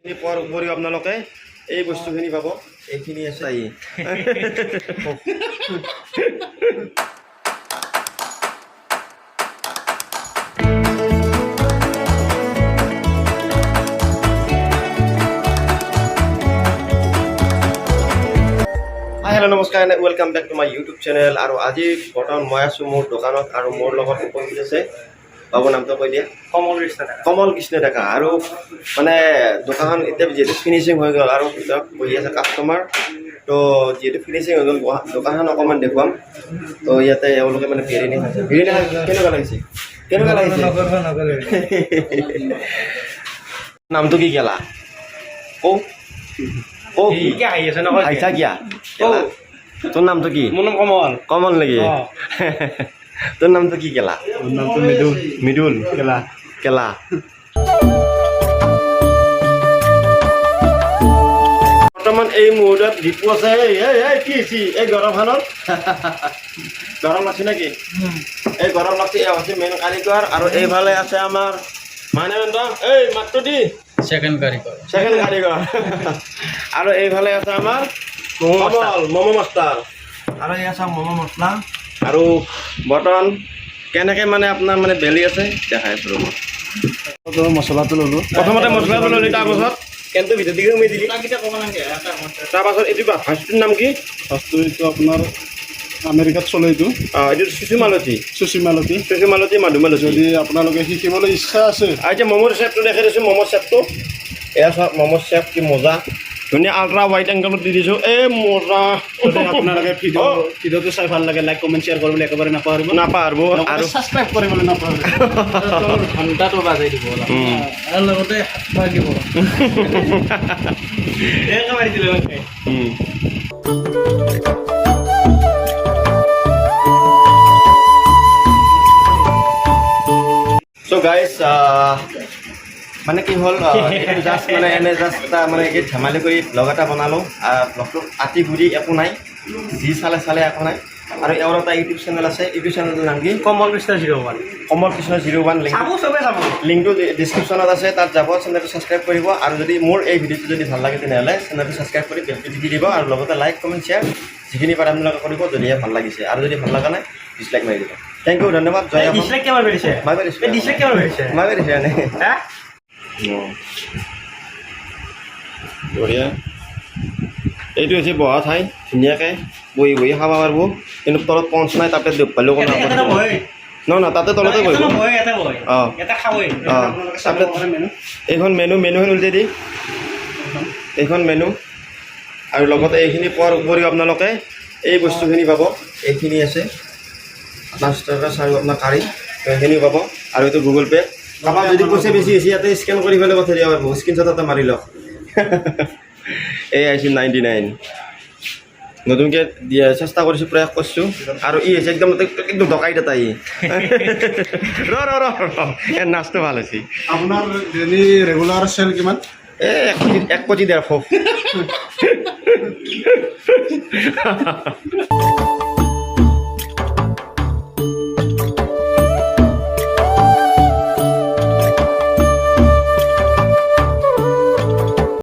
পোৱাৰ উপৰিও আপোনালোকে এই বস্তুখিনি পাব। এইখিনি আছে হেল্ল' নমস্কাৰ and welcome back to my YouTube channel. আৰু আজি বৰ্তমান মই আছোঁ মোৰ দোকানত আৰু মোৰ লগত উপস্থিত আছে বাবু, নামটো কৈ দিয়া। কমল কৃষ্ণ ডেকা। আৰু মানে দোকানখন এতিয়া যিহেতু ফিনিচিং হৈ গ'ল আৰু ভিতৰত বহি আছে কাষ্টমাৰ, তো যিহেতু ফিনিচিং হৈ গ'ল দোকানখন অকণমান দেখুৱাম। তো ইয়াতে এওঁলোকে মানে বিৰিয়ানী খাইছে। বিৰিয়ানী কেনেকুৱা লাগিছে? নামটো কি গেলা কৌ আইছা কিয়া? তোৰ নামটো কি? মোৰ নাম কমল। কমল নেকি? তোৰ নামটো কি গেলা? মোৰ নামটো মৃদুল। মৃদুল কেলা কেলা। বৰ্তমান এই মুহূৰ্তত ডিপু আছে। কি হৈছে এই গৰমখনত? গৰম লাগছে নেকি? এই গৰম লাগছে। এই হৈছে মেইন কাৰিকৰ। আৰু এইফালে আছে আমাৰ মাইনানন্দ। এই মাতটো দি সেকেন্ড কাৰিগৰ। আৰু এইফালে আছে আমাৰ কমল মমো মাষ্টাৰ। আৰু এই আছে মমো মছলা। আৰু বৰ্তমান কেনেকৈ মানে আপোনাৰ মানে বেলি আছে দেখাই আছোঁ ৰ'ব। মছলাটো ল'লোঁ। প্ৰথমতে মছলাটো ল'লি, তাৰপাছত কেনটো ভিতৰত দিকে সোমাই দিলি। তাৰপাছত এইটো ফাৰ্ষ্টটোৰ নাম কি? ফাৰ্ষ্টটো এইটো আপোনাৰ আমেৰিকাত চলে এইটো। এইটো চুচুমালতি। চুচুমালতি মাধুমালতি। যদি আপোনালোকে শিকিবলৈ ইচ্ছা আছে, এতিয়া ম'মৰ চেপটো দেখাই দিছোঁ। ম'মৰ চেপটো এয়া চাওক, ম'মৰ চেপ কি মজা, ধুনীয়া আল্ট্ৰা ৱাইড এংগলত দি দিছোঁ। এই মজা। যদি আপোনালোকে ভিডিঅ'টো চাই ভাল লাগে, লাইক কমেণ্ট শ্বেয়াৰ কৰিবলৈ একেবাৰে নাপাহৰিব। আৰু ছাবস্ক্ৰাইব কৰিবলৈ নাপাহৰিব। ঘণ্টাটো বাজাই দিব আৰু লগতে হাত দিব। চ' গাইজ মানে কি হ'ল, জাষ্ট মানে এনে জাষ্ট এটা মানে কি ধেমালি কৰি ব্লগ এটা বনালোঁ। ব্লগটো আতি ঘূৰি একো নাই, যি চালে একো নাই। আৰু এওঁৰ এটা ইউটিউব চেনেল আছে। ইউটিউব চেনেলটোৰ নাম কি? কমল কৃষ্ণ 01। কমল কৃষ্ণ 01। লিংকটো ডিছক্ৰিপশ্যনত আছে, তাত যাব। চেনেলটো ছাবস্ক্ৰাইব কৰিব। আৰু যদি মোৰ এই ভিডিঅ'টো যদি ভাল লাগে তেনেহ'লে চেনেলটো ছাবস্ক্ৰাইব কৰি বেলটো দি দিব। আৰু লগতে লাইক কমেণ্ট শ্বেয়াৰ যিখিনি পাৰে আপোনালোকে কৰিব, যদিহে ভাল লাগিছে। আৰু যদি ভাল লগা নাই ডিছলাইক মাৰি দিব। থেংক ইউ, ধন্যবাদ। জয় বঢ়িয়া। এইটো হৈছে বহা ঠাই, ধুনীয়াকৈ বহি খাব পাৰিব। কিন্তু তলত পঞ্চ নাই, তাতে দুখ পালেও কোনো নহয়, তাতে তলতে বহিব। এইখন মেনুখন উল্টাই দি, এইখন মেনু। আৰু লগতে এইখিনি পোৱাৰ উপৰিও আপোনালোকে এই বস্তুখিনি পাব। এইখিনি আছে আপোনাৰ ষ্টাৰ্টাছ আৰু আপোনাৰ কাৰী, এইখিনিও পাব। আৰু এইটো গুগল পে'। কাৰোবাৰ যদি পইচা বেছি হৈছে ইয়াতে স্কেন কৰি পেলাই পঠাই দিব পাৰিব। স্ক্ৰীনশ্বট এটা মাৰি লওক। এই আহিছিল 99। নতুনকৈ দিয়া চেষ্টা কৰিছোঁ, প্ৰয়াস কৰিছোঁ। আৰু ই হৈছে একদম ডকাইত এটা। ই ৰ নাচটো ভাল হৈছে। আপোনাৰ ডেইলি ৰেগুলাৰ চেল কিমান? 1 কোটি 1.5 কোটি।